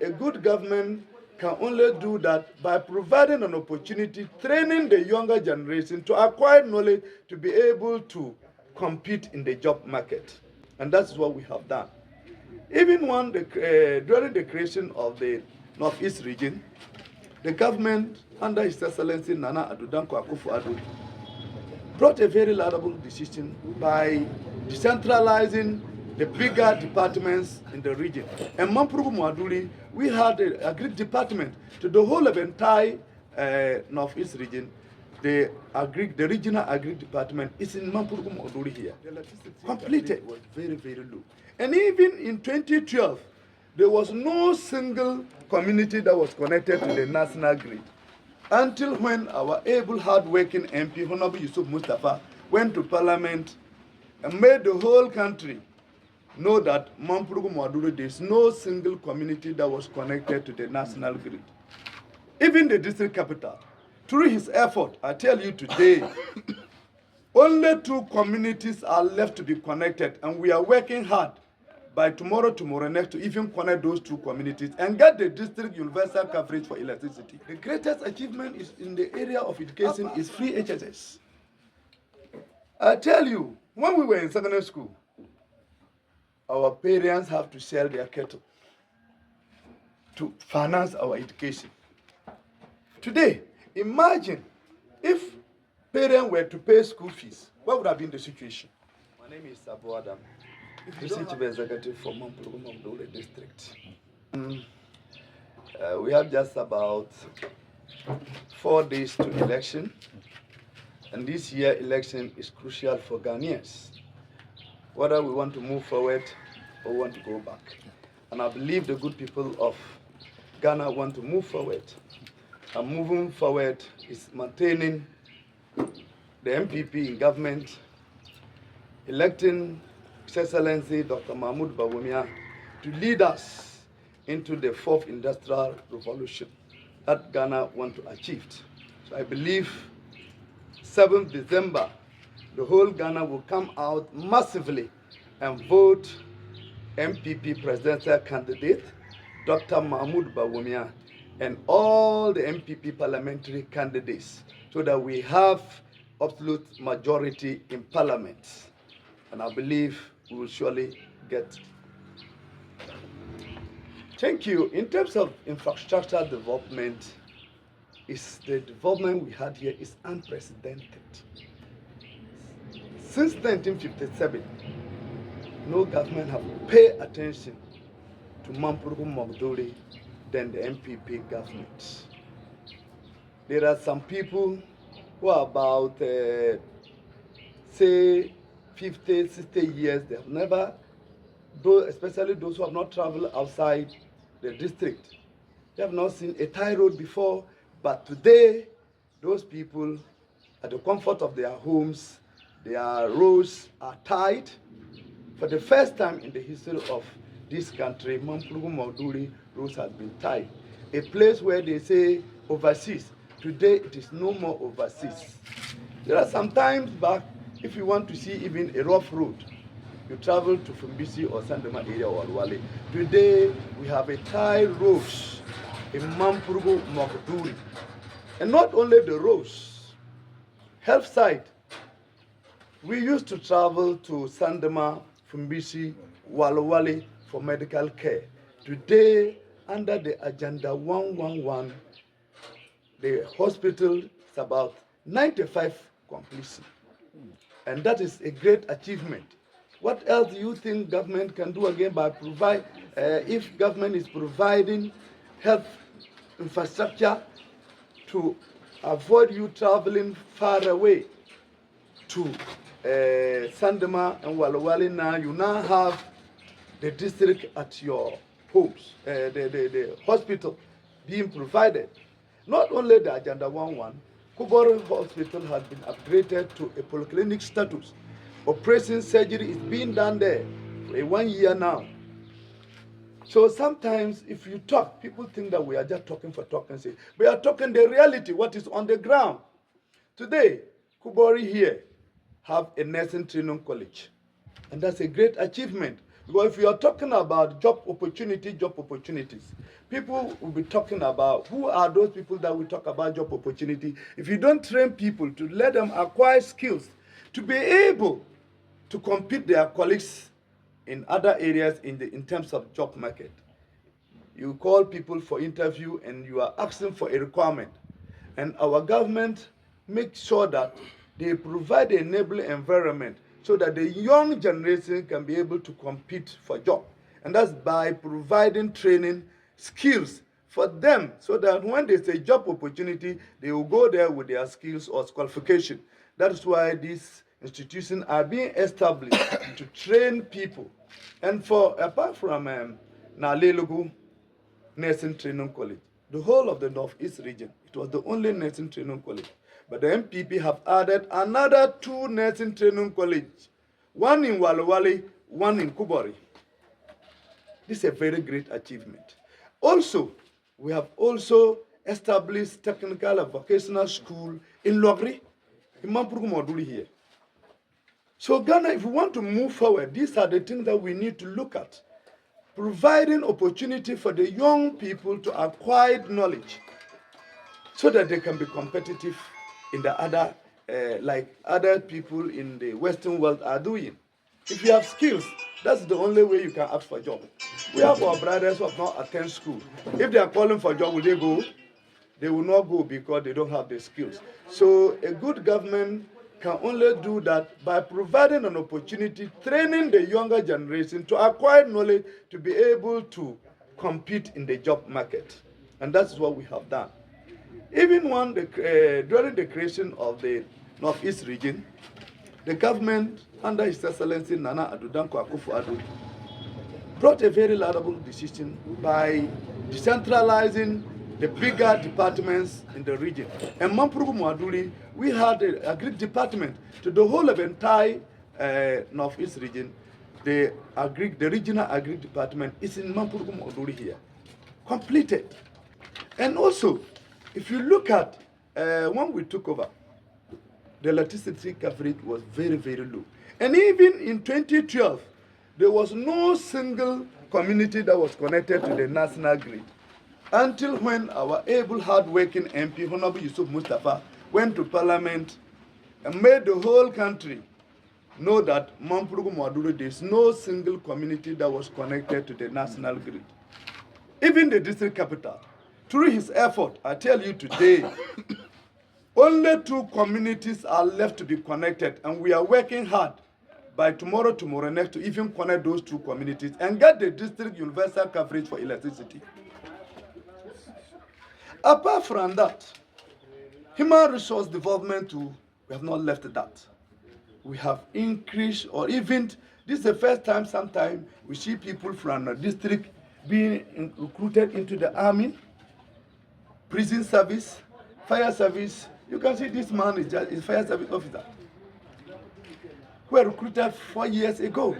a good government can only do that by providing an opportunity, training the younger generation to acquire knowledge to be able to compete in the job market. And that's what we have done. Even during the creation of the Northeast region, the government under His Excellency Nana Addo Dankwa Akufo-Addo brought a very laudable decision by decentralizing the bigger departments in the region. And Mamprugu-Moagduri, we had a agri department to the whole of entire Northeast region. The regional agri department is in Mamprugu-Moagduri here. The electricity completed was very, very low. And even in 2012, there was no single community that was connected to the national grid. Until when our able, hard-working MP, Hon.Mustapha, went to Parliament and made the whole country know that Mamprugu-Moagduri, there is no single community that was connected to the national grid. Even the district capital, through his effort, I tell you today, only 2 communities are left to be connected, and we are working hard by tomorrow next to even connect those 2 communities and get the district universal coverage for electricity. The greatest achievement is in the area of education is free HSS. I tell you, when we were in secondary school, our parents have to sell their cattle to finance our education. Today, imagine if parents were to pay school fees, what would have been the situation? My name is Abu Adam, District Chief Executive for Mamprugu-Moagduri District. We have just about 4 days to election, and this year election is crucial for Ghanaians, whether we want to move forward or want to go back. And I believe the good people of Ghana want to move forward. And moving forward is maintaining the MPP in government, electing His Excellency Dr. Mahamudu Bawumia to lead us into the 4th industrial revolution that Ghana want to achieve. So I believe 7th December, the whole Ghana will come out massively and vote MPP presidential candidate, Dr. Mahamudu Bawumia, and all the MPP parliamentary candidates, so that we have absolute majority in parliament. And I believe we will surely get. Thank you. In terms of infrastructure development, the development we had here is unprecedented. Since 1957, no government have paid attention to Mamprugu-Moagduri than the MPP government. There are some people who are about, say, 50, 60 years, they have never, especially those who have not traveled outside the district, they have not seen a tie road before, but today, those people, at the comfort of their homes, their roads are tied. For the first time in the history of this country, Mamprugu-Moagduri roads has been tied. A place where they say overseas, today it is no more overseas. There are some times back, if you want to see even a rough road, you travel to Fumbisi or Sandema area or Alwale. Today, we have a tied roads in Mamprugu-Moagduri. And not only the roads, health side. We used to travel to Sandema, Fumbisi, Walawale for medical care. Today, under the Agenda 111, the hospital is about 95 completion. And that is a great achievement. What else do you think government can do again by if government is providing health infrastructure to avoid you traveling far away to Sandema and Walawale? Now you now have the district at your homes, the hospital being provided. Not only the Agenda 111, Kubori Hospital has been upgraded to a polyclinic status. Operation surgery is being done there for 1 year now. So sometimes if you talk, people think that we are just talking for talking's sake. We are talking the reality, what is on the ground. Today, Kubori here have a nursing training college. And that's a great achievement. Because if you are talking about job opportunities, people will be talking about who are those people that will talk about job opportunity. If you don't train people to let them acquire skills to be able to compete their colleagues in other areas in terms of job market. You call people for interview and you are asking for a requirement. And our government makes sure that they provide an enabling environment so that the young generation can be able to compete for job. And that's by providing training skills for them so that when there's a job opportunity, they will go there with their skills or qualification. That's why these institutions are being established to train people. And apart from Nalelugu Nursing Training College, the whole of the Northeast region, it was the only nursing training college. But the MPP have added another 2 nursing training colleges, one in Walawali, one in Kubori. This is a very great achievement. Also, we have also established technical and vocational school in Logri, in Mamprugu-Moagduri here. So Ghana, if we want to move forward, these are the things that we need to look at. Providing opportunity for the young people to acquire knowledge so that they can be competitive in the other, like other people in the Western world are doing. If you have skills, that's the only way you can ask for a job. We have our brothers who have not attended school. If they are calling for a job, will they go? They will not go because they don't have the skills. So a good government can only do that by providing an opportunity, training the younger generation to acquire knowledge to be able to compete in the job market. And that's what we have done. Even during the creation of the Northeast region, the government, under His Excellency Nana Addo Dankwa Akufo-Addo, brought a very laudable decision by decentralizing the bigger departments in the region. And Mamprugu-Moagduri, we had an agri department to the whole of the entire Northeast region. The regional agri department is in Mamprugu-Moagduri here, completed. And also, if you look at when we took over, the electricity coverage was very, very low. And even in 2012, there was no single community that was connected to the national grid. Until when our able, hard-working MP, Hon.Mustapha Ussif, went to Parliament and made the whole country know that Mamprugu-Moagduri, there is no single community that was connected to the national grid. Even the district capital. Through his effort, I tell you today, only 2 communities are left to be connected, and we are working hard by tomorrow next to even connect those 2 communities and get the district universal coverage for electricity. Apart from that, human resource development we have not left that. We have increased, or even, this is the first time sometime we see people from the district being recruited into the army, prison service, fire service. You can see this man is just a fire service officer who were recruited 4 years ago.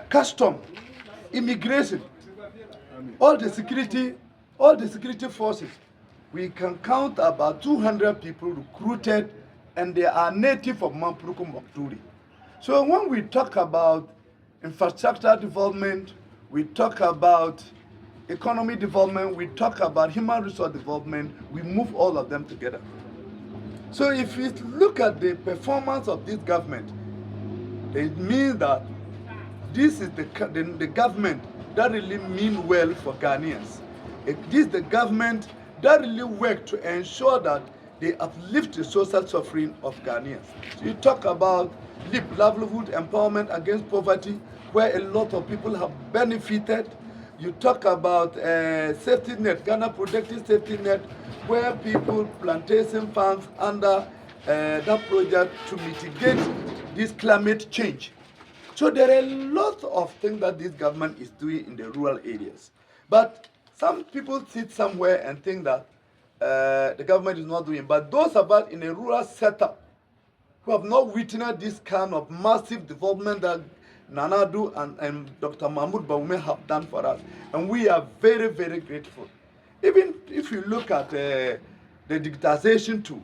Custom, immigration, all the security forces. We can count about 200 people recruited, and they are native of Mamprugu-Moagduri. So when we talk about infrastructure development, we talk about economy development, we talk about human resource development, we move all of them together. So if you look at the performance of this government, it means that this is the government that really means well for Ghanaians. This is the government that really works to ensure that they uplift the social suffering of Ghanaians. So you talk about livelihood empowerment against poverty, where a lot of people have benefited. You talk about safety net, Ghana Protected Safety Net, where people plantation funds under that project to mitigate this climate change. So there are a lot of things that this government is doing in the rural areas. But some people sit somewhere and think that the government is not doing. But those of us in a rural setup who have not witnessed this kind of massive development that Nanadu and Dr. Mahamudu Bawumia have done for us, and we are very, very grateful. Even if you look at the digitization too,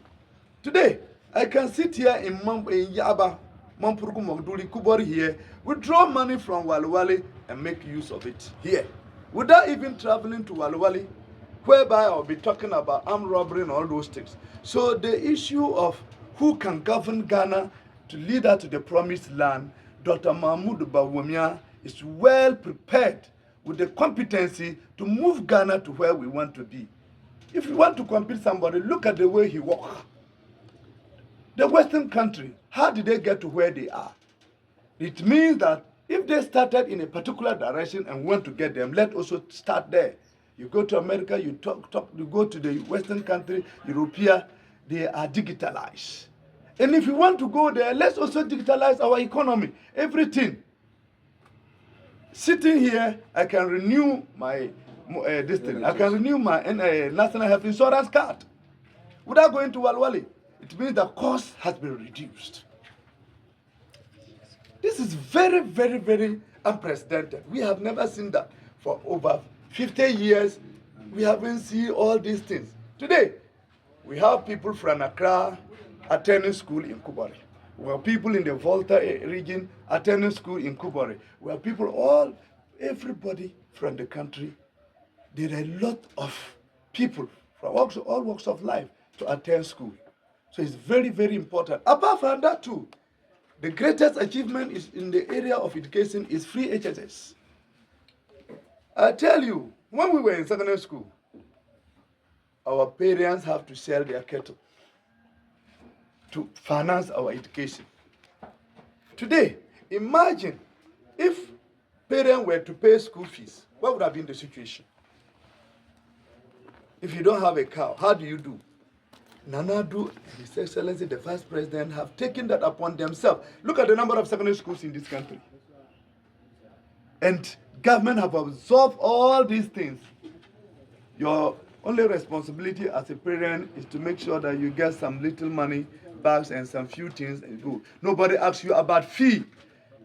today I can sit here in Yaba Mamprugu-Moagduri, Kubori here, withdraw money from Walwali and make use of it here, without even traveling to Walwali, whereby I'll be talking about armed robbery and all those things. So the issue of who can govern Ghana to lead us to the promised land, Dr. Mahamudu Bawumia is well prepared with the competency to move Ghana to where we want to be. If you want to compete somebody, look at the way he walks. The Western country, how did they get to where they are? It means that if they started in a particular direction and want to get them, let's also start there. You go to America, you go to the Western country, European, they are digitalized. And if you want to go there, let's also digitalize our economy, everything. Sitting here, I can renew my I can renew my National Health Insurance card without going to Walwali. It means the cost has been reduced. This is very, very, very unprecedented. We have never seen that for over 50 years. We haven't seen all these things. Today, we have people from Accra attending school in Kubori. We have people in the Volta region attending school in Kubori. We have people, everybody from the country. There are a lot of people from all walks of life to attend school. So it's very, very important. Apart from that too, the greatest achievement is in the area of education is free HSS. I tell you, when we were in secondary school, our parents have to sell their cattle to finance our education. Today, imagine if parents were to pay school fees, what would have been the situation? If you don't have a cow, how do you do? Nanadu, His Excellency, the Vice President, have taken that upon themselves. Look at the number of secondary schools in this country. And government have absorbed all these things. Your only responsibility as a parent is to make sure that you get some little money, bags, and some few things and go. Nobody asks you about fee.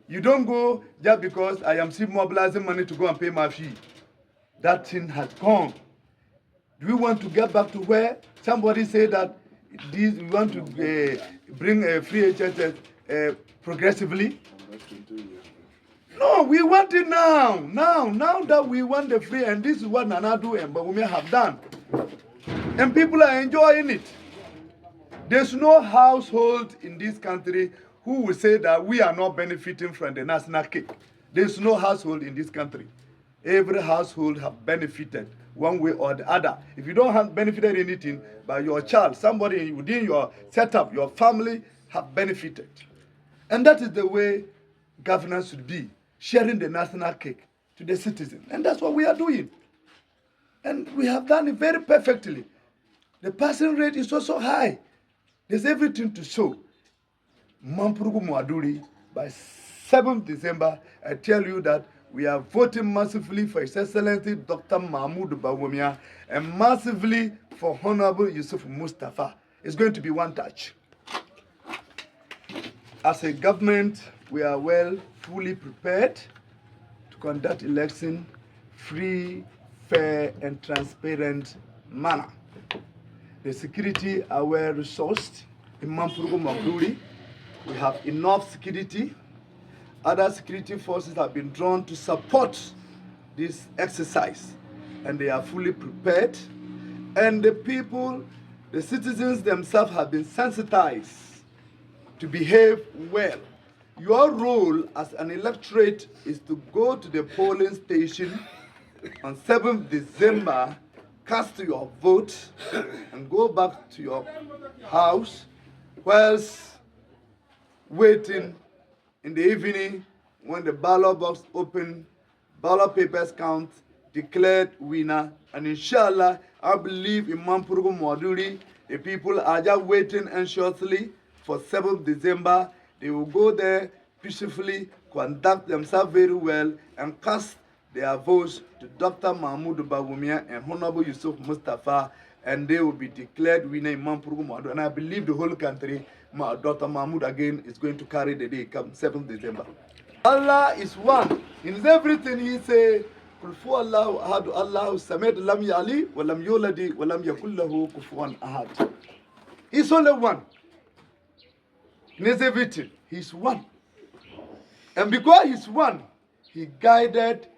You don't go just because I am still mobilizing money to go and pay my fee. That thing has gone. Do we want to get back to where somebody said that we want to bring a free HSS progressively? No, we want it now. Now that we want the free, and this is what Nanadu and Bawumia have done. And people are enjoying it. There's no household in this country who will say that we are not benefiting from the national cake. There's no household in this country. Every household have benefited one way or the other. If you don't have benefited anything, but your child, somebody within your setup, your family have benefited. And that is the way governance should be, sharing the national cake to the citizens. And that's what we are doing. And we have done it very perfectly. The passing rate is also high. There's everything to show. Mamprugu-Moagduri, by 7th December, I tell you that we are voting massively for His Excellency Dr. Mahamudu Bawumia and massively for Honorable Mustapha. It's going to be one touch. As a government, we are fully prepared to conduct election free, fair, and transparent manner. The security are well resourced in Mamprugu-Moagduri. We have enough security. Other security forces have been drawn to support this exercise, and they are fully prepared. And the people, the citizens themselves have been sensitized to behave well. Your role as an electorate is to go to the polling station on 7th December, cast your vote, and go back to your house whilst waiting in the evening when the ballot box open, ballot papers count, declared winner, and inshallah, I believe in Mamprugu-Moagduri, the people are just waiting anxiously for 7th December. They will go there peacefully, conduct themselves very well, and cast their votes to Dr. Mahamudu Bawumia and Honorable Mustapha, and they will be declared winner in Mamprugu-Moagduri. And I believe the whole country, Dr. Mahmoud again is going to carry the day come 7th December. Allah is one. In everything he say, Kulfu Allahu ahadu Allahu samed lam yali wa lam yuladi wa lam yakul lahu kufuwan ahad. He's only one. in everything. He's one. And because he's one, he guided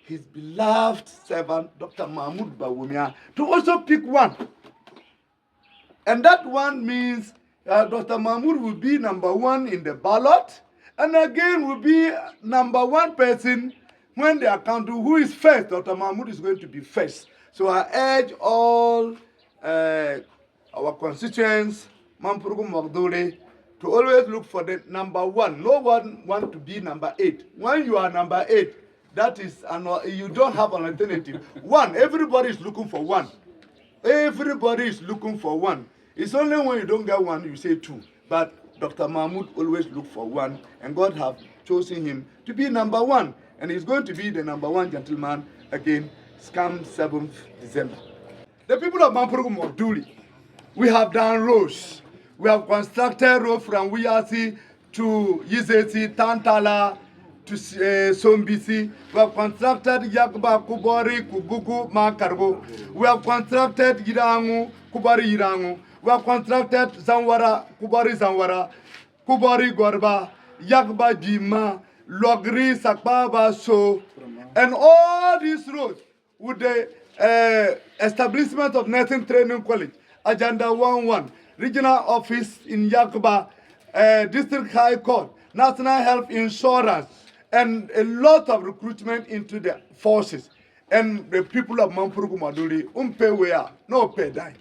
his beloved servant, Dr. Mahamudu Bawumia, to also pick one. And that one means Dr. Mahamudu will be number one in the ballot, and again will be number one person when they are counting who is first. Dr. Mahamudu is going to be first. So I urge all our constituents, Mamprugu-Moagduri, to always look for the number one. No one wants to be number 8. When you are number 8, that is, you don't have an alternative. One, everybody is looking for one. Everybody is looking for one. It's only when you don't get one, you say 2. But Dr. Mahamudu always look for one, and God have chosen him to be number 1. And he's going to be the number 1 gentleman again, come 7th December. The people of Mamprugu-Moagduri, we have done roads. We have constructed road from Wiyasi to Yizesi, Tantala, to Sombisi. We have constructed Yagba, Kubori, Kugugu, Makargo. We have constructed Yirangu, Kubari Yirangu. We have constructed Zanwara, Kubari Zanwara, Kubari Gorba, Yagba Jima, Logri, Sakbaba, So, and all these roads with the establishment of Nursing Training College, Agenda 11, Regional Office in Yakuba, District High Court, National Health Insurance, and a lot of recruitment into the forces. And the people of Mamprugu-Moagduri, pay where, no pay die.